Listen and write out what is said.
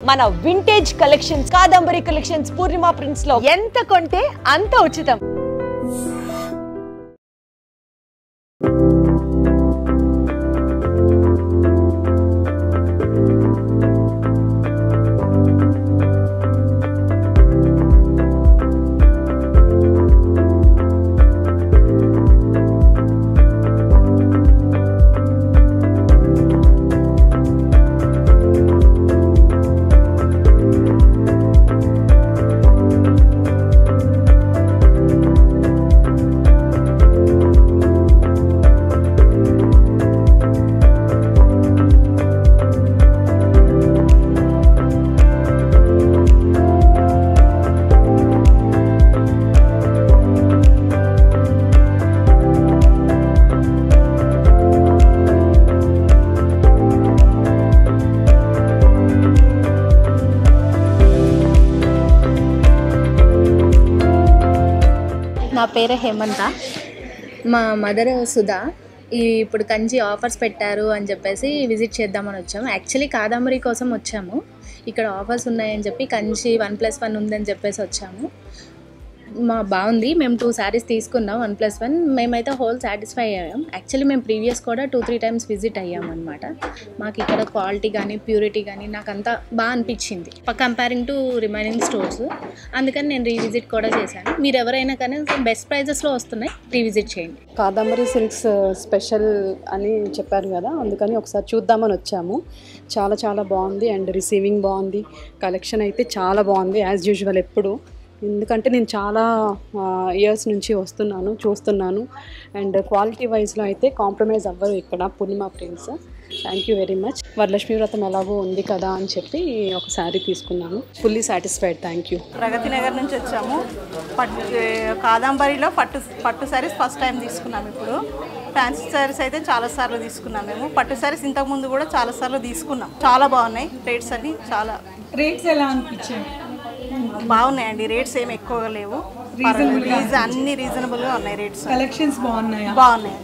మన vintage collections Kadambari collections పూర్ణిమ prints లో ఎంత కొంటే అంత ఉచితం. నా పేరు హేమంత, మా మదర్ సుధా. ఇప్పుడు కంచి ఆఫర్స్ పెట్టారు అని చెప్పేసి విజిట్ చేద్దామని వచ్చాము. యాక్చువల్లీ కాదంబరి కోసం వచ్చాము. ఇక్కడ ఆఫర్స్ ఉన్నాయని చెప్పి కంచి 1+1 ఉందని చెప్పేసి వచ్చాము. బాగుంది. మేము 2 శారీస్ తీసుకున్నాం 1+1. మేమైతే హోల్ సాటిస్ఫై అయ్యాం. యాక్చువల్లీ మేము ప్రీవియస్ కూడా 2-3 టైమ్స్ విజిట్ అయ్యామన్నమాట. మాకు ఇక్కడ క్వాలిటీ కానీ ప్యూరిటీ కానీ నాకు అంతా బాగా అనిపించింది కంపేరింగ్ టు రిమైనింగ్ స్టోర్స్. అందుకని నేను రీవిజిట్ కూడా చేశాను. మీరు ఎవరైనా కానీ బెస్ట్ ప్రైజెస్లో వస్తున్నాయి, రీవిజిట్ చేయండి. కాదంబరి సిల్క్స్ స్పెషల్ అని చెప్పారు కదా, అందుకని ఒకసారి చూద్దామని వచ్చాము. చాలా చాలా బాగుంది అండ్ రిసీవింగ్ బాగుంది. కలెక్షన్ అయితే చాలా బాగుంది యాజ్ యూజువల్ ఎప్పుడు. ఎందుకంటే నేను చాలా ఇయర్స్ నుంచి చూస్తున్నాను అండ్ క్వాలిటీ వైజ్లో అయితే కాంప్రమైజ్ అవ్వరు ఇక్కడ Purnima prints. Thank you very much. Varalakshmi Vratam ఎలాగో ఉంది కదా అని చెప్పి ఒక శారీ తీసుకున్నాను. Fully satisfied. Thank you. Pragathi Nagar నుంచి వచ్చాము. కాదంబరిలో పట్టు శారీస్ ఫస్ట్ టైం తీసుకున్నాము. ఇప్పుడు ఫ్యాన్సీ శారీస్ అయితే చాలాసార్లు తీసుకున్నాం. మేము పట్టు శారీస్ ఇంతకుముందు కూడా చాలాసార్లు తీసుకున్నాం. చాలా బాగున్నాయి. రేట్స్ అన్నీ రేట్స్ ఎలా అనిపించాయి? బాగున్నాయండి. రేట్స్ ఏమి ఎక్కువగా లేవు, అన్ని రీజనబుల్గా ఉన్నాయి. రేట్స్ కలెక్షన్స్ బాగున్నాయి.